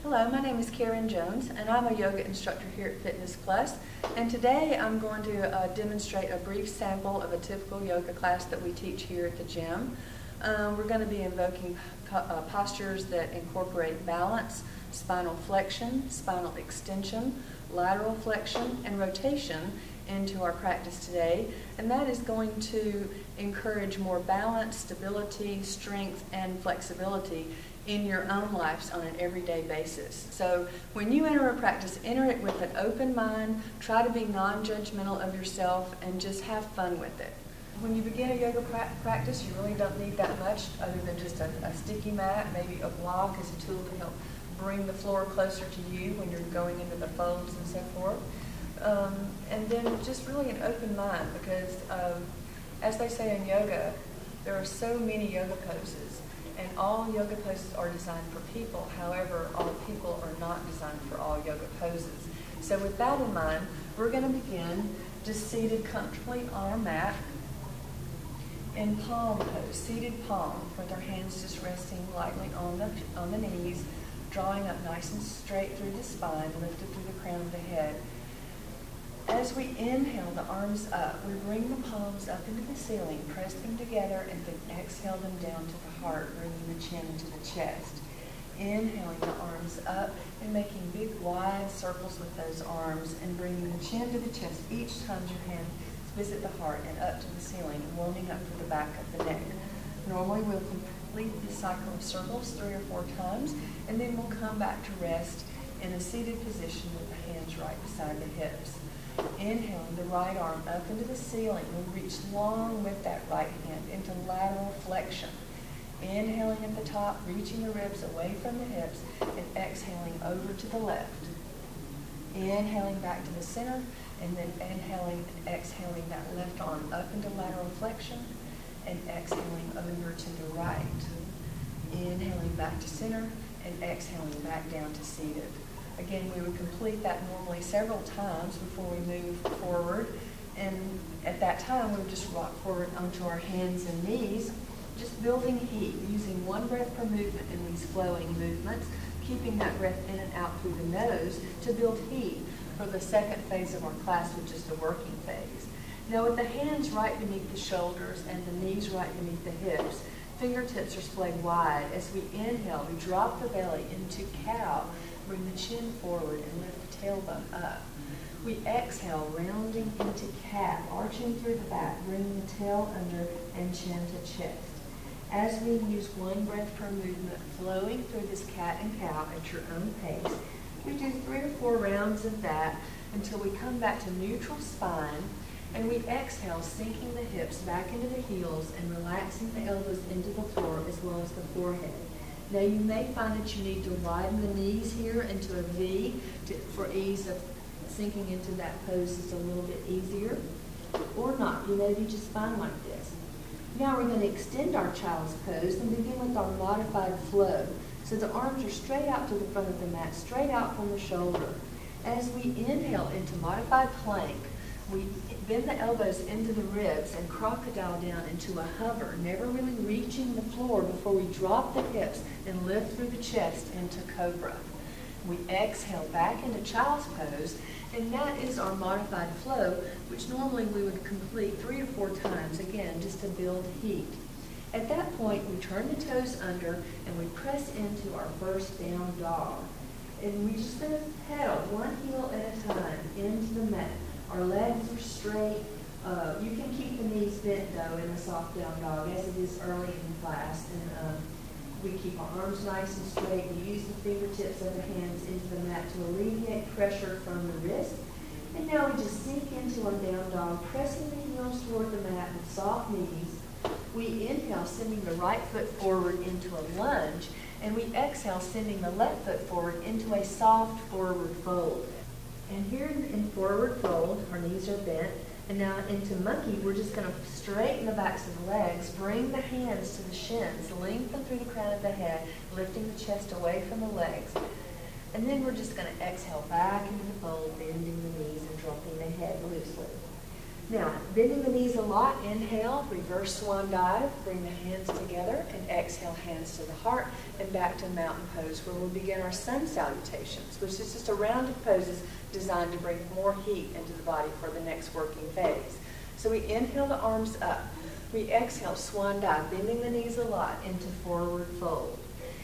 Hello, my name is Karen Jones, and I'm a yoga instructor here at Fitness Plus. And today I'm going to demonstrate a brief sample of a typical yoga class that we teach here at the gym. We're going to be invoking postures that incorporate balance, spinal flexion, spinal extension, lateral flexion, and rotation into our practice today. And that is going to encourage more balance, stability, strength, and flexibility in your own lives on an everyday basis. So when you enter a practice, enter it with an open mind, try to be non-judgmental of yourself, and just have fun with it. When you begin a yoga practice, you really don't need that much other than just a sticky mat, maybe a block as a tool to help bring the floor closer to you when you're going into the folds and so forth. And then just really an open mind, because as they say in yoga, there are so many yoga poses. And all yoga poses are designed for people. However, all people are not designed for all yoga poses. So with that in mind, we're going to begin just seated comfortably on our mat in palm pose, seated palm, with our hands just resting lightly on the knees, drawing up nice and straight through the spine, lifted through the crown of the head. As we inhale the arms up, we bring the palms up into the ceiling, press them together, and then exhale them down to the heart, bringing the chin to the chest. Inhaling the arms up and making big wide circles with those arms and bringing the chin to the chest each time your hands visit the heart and up to the ceiling, warming up for the back of the neck. Normally we'll complete this cycle of circles 3 or 4 times, and then we'll come back to rest in a seated position with the hands right beside the hips. Inhaling the right arm up into the ceiling, we reach long with that right hand into lateral flexion. Inhaling at the top, reaching the ribs away from the hips, and exhaling over to the left. Inhaling back to the center, and then inhaling and exhaling that left arm up into lateral flexion, and exhaling over to the right. Inhaling back to center, and exhaling back down to seated. Again, we would complete that normally several times before we move forward. And at that time, we would just rock forward onto our hands and knees, just building heat, using 1 breath per movement in these flowing movements, keeping that breath in and out through the nose to build heat for the second phase of our class, which is the working phase. Now, with the hands right beneath the shoulders and the knees right beneath the hips, fingertips are splayed wide. As we inhale, we drop the belly into cow, bring the chin forward and lift the tailbone up. We exhale, rounding into cat, arching through the back, bringing the tail under and chin to chest. As we use 1 breath per movement, flowing through this cat and cow at your own pace, we do 3 or 4 rounds of that until we come back to neutral spine, and we exhale, sinking the hips back into the heels and relaxing the elbows into the floor as well as the forehead. Now you may find that you need to widen the knees here into a V for ease of sinking into that pose just a little bit easier, or not. You may be just fine like this. Now we're going to extend our child's pose and begin with our modified flow. So the arms are straight out to the front of the mat, straight out from the shoulder. As we inhale into modified plank, we bend the elbows into the ribs and crocodile down into a hover, never really reaching the floor before we drop the hips and lift through the chest into cobra. We exhale back into child's pose, and that is our modified flow, which normally we would complete 3 or 4 times, again, just to build heat. At that point, we turn the toes under and we press into our first down dog. And we're just going to pedal 1 heel at a time into the mat. Our legs are straight. You can keep the knees bent, though, in the soft down dog, as it is early in class. And we keep our arms nice and straight. We use the fingertips of the hands into the mat to alleviate pressure from the wrist. And now we just sink into our down dog, pressing the heels toward the mat with soft knees. We inhale, sending the right foot forward into a lunge, and we exhale, sending the left foot forward into a soft forward fold. And here in forward fold, our knees are bent. And now into monkey, we're just going to straighten the backs of the legs, bring the hands to the shins, lengthen through the crown of the head, lifting the chest away from the legs. And then we're just going to exhale back into the fold, bending the knees and dropping the head loosely. Now, bending the knees a lot, inhale, reverse swan dive, bring the hands together, and exhale, hands to the heart, and back to mountain pose, where we'll begin our sun salutations, which is just a round of poses designed to bring more heat into the body for the next working phase. So we inhale the arms up. We exhale, swan dive, bending the knees a lot into forward fold.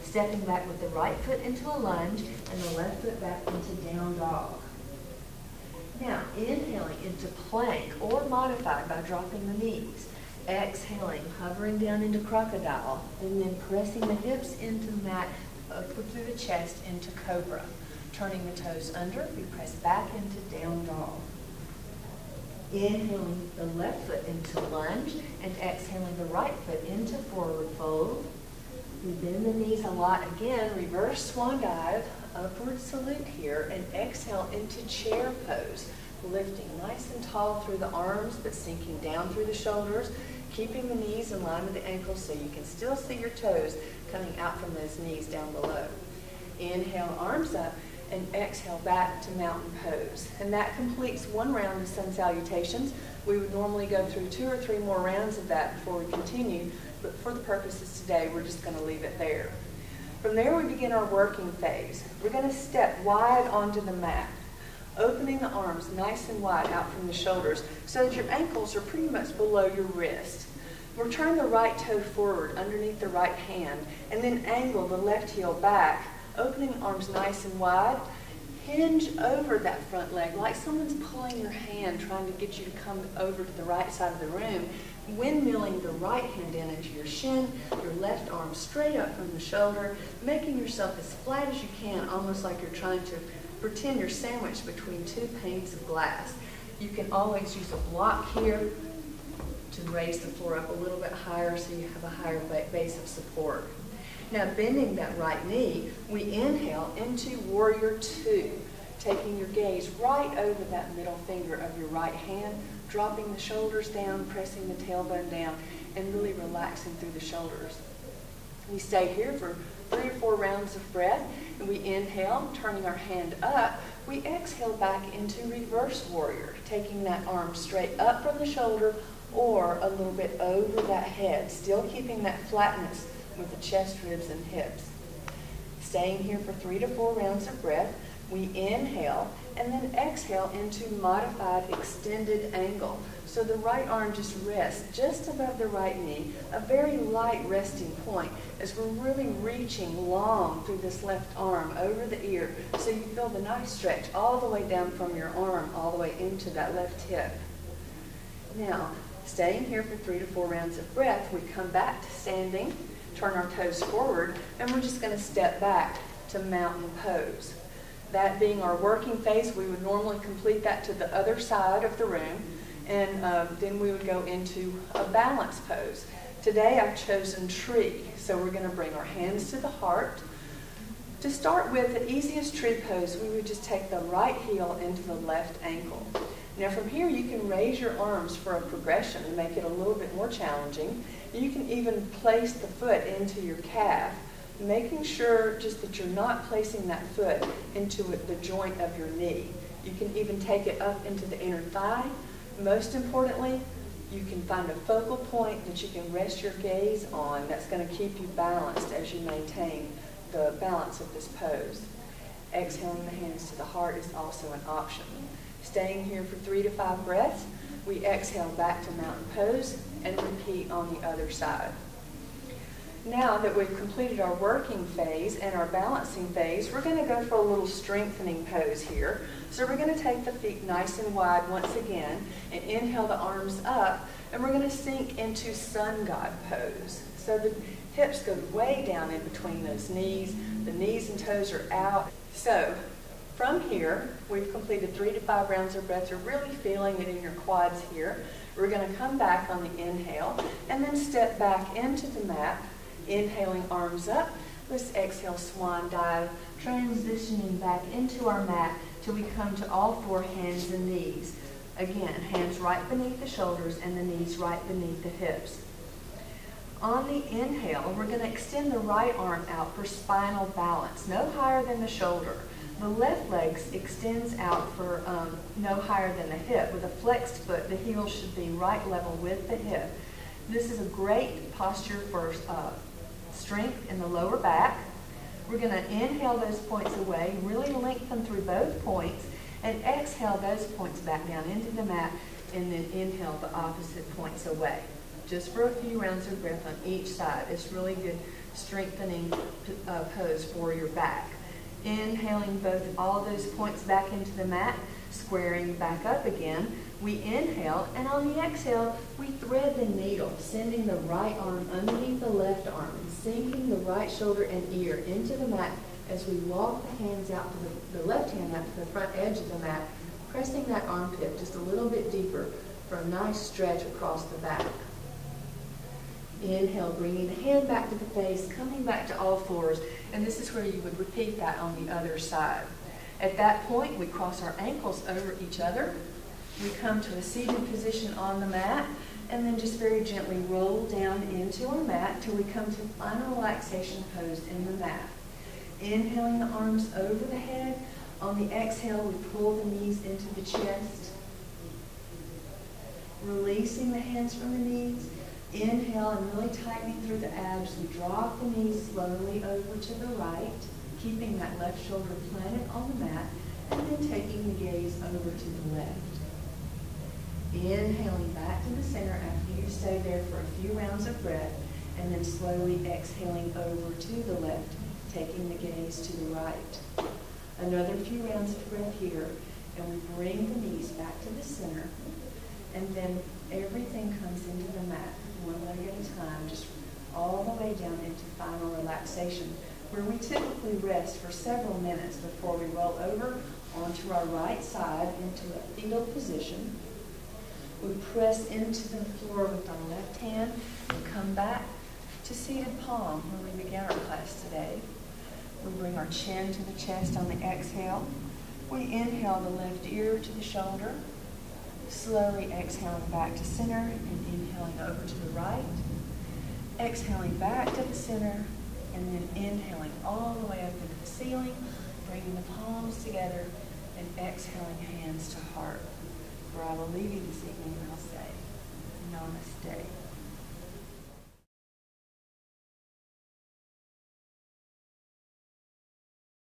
Stepping back with the right foot into a lunge, and the left foot back into down dog. Now, inhaling into plank or modified by dropping the knees. Exhaling, hovering down into crocodile, and then pressing the hips into the mat, upward through the chest into cobra. Turning the toes under, we press back into down dog. Inhaling the left foot into lunge, and exhaling the right foot into forward fold. We bend the knees a lot again, reverse swan dive, upward salute here, and exhale into chair pose, lifting nice and tall through the arms, but sinking down through the shoulders, keeping the knees in line with the ankles so you can still see your toes coming out from those knees down below. Inhale, arms up, and exhale back to mountain pose. And that completes one round of sun salutations. We would normally go through 2 or 3 more rounds of that before we continue, but for the purposes today, we're just going to leave it there. From there, we begin our working phase. We're going to step wide onto the mat, opening the arms nice and wide out from the shoulders so that your ankles are pretty much below your wrist. We'll turn the right toe forward underneath the right hand and then angle the left heel back, opening the arms nice and wide. Hinge over that front leg like someone's pulling your hand, trying to get you to come over to the right side of the room. Windmilling the right hand in into your shin, your left arm straight up from the shoulder, making yourself as flat as you can, almost like you're trying to pretend you're sandwiched between 2 panes of glass. You can always use a block here to raise the floor up a little bit higher so you have a higher base of support. Now, bending that right knee, we inhale into Warrior Two, taking your gaze right over that middle finger of your right hand, dropping the shoulders down, pressing the tailbone down, and really relaxing through the shoulders. We stay here for 3 or 4 rounds of breath, and we inhale, turning our hand up. We exhale back into Reverse Warrior, taking that arm straight up from the shoulder or a little bit over that head, still keeping that flatness with the chest, ribs, and hips. Staying here for 3 to 4 rounds of breath, we inhale and then exhale into Modified Extended Angle. So the right arm just rests just above the right knee, a very light resting point as we're really reaching long through this left arm over the ear so you feel the nice stretch all the way down from your arm all the way into that left hip. Now, staying here for 3 to 4 rounds of breath, we come back to standing, turn our toes forward, and we're just going to step back to mountain pose. That being our working phase, we would normally complete that to the other side of the room, and then we would go into a balance pose. Today I've chosen tree, so we're going to bring our hands to the heart. To start with, the easiest tree pose, we would just take the right heel into the left ankle. Now from here you can raise your arms for a progression and make it a little bit more challenging. You can even place the foot into your calf, making sure just that you're not placing that foot into the joint of your knee. You can even take it up into the inner thigh. Most importantly, you can find a focal point that you can rest your gaze on that's going to keep you balanced as you maintain the balance of this pose. Exhaling the hands to the heart is also an option. Staying here for 3 to 5 breaths, we exhale back to mountain pose and repeat on the other side. Now that we've completed our working phase and our balancing phase, we're going to go for a little strengthening pose here. So we're going to take the feet nice and wide once again and inhale the arms up, and we're going to sink into Sun God pose. So the hips go way down in between those knees, the knees and toes are out. So from here, we've completed 3 to 5 rounds of breath. You're really feeling it in your quads here. We're going to come back on the inhale and then step back into the mat, inhaling arms up. Let's exhale, swan dive, transitioning back into our mat till we come to all 4 hands and knees. Again, hands right beneath the shoulders and the knees right beneath the hips. On the inhale, we're going to extend the right arm out for spinal balance, no higher than the shoulder. The left leg extends out for no higher than the hip. With a flexed foot, the heel should be right level with the hip. This is a great posture for strength in the lower back. We're going to inhale those points away, really lengthen through both points, and exhale those points back down into the mat, and then inhale the opposite points away. Just for a few rounds of breath on each side. It's really good strengthening pose for your back. Inhaling all those points back into the mat, squaring back up again. We inhale, and on the exhale, we thread the needle, sending the right arm underneath the left arm, and sinking the right shoulder and ear into the mat as we walk the hands out to the left hand out to the front edge of the mat, pressing that armpit just a little bit deeper for a nice stretch across the back. Inhale, bringing the hand back to the face, coming back to all fours, and this is where you would repeat that on the other side. At that point, we cross our ankles over each other. We come to a seated position on the mat, and then just very gently roll down into our mat till we come to final relaxation pose in the mat. Inhaling the arms over the head. On the exhale, we pull the knees into the chest. Releasing the hands from the knees. Inhale and really tightening through the abs. We drop the knees slowly over to the right, keeping that left shoulder planted on the mat, and then taking the gaze over to the left. Inhaling back to the center after you stay there for a few rounds of breath, and then slowly exhaling over to the left, taking the gaze to the right. Another few rounds of breath here, and we bring the knees back to the center, and then everything comes into the mat, one leg at a time, just all the way down into final relaxation, where we typically rest for several minutes before we roll over onto our right side into a fetal position. We press into the floor with our left hand and come back to seated palm where we began our class today. We bring our chin to the chest on the exhale. We inhale the left ear to the shoulder, slowly exhaling back to center and inhaling over to the right. Exhaling back to the center and then inhaling all the way up into the ceiling, bringing the palms together and exhaling hands to heart. For I will leave you this evening, and I'll say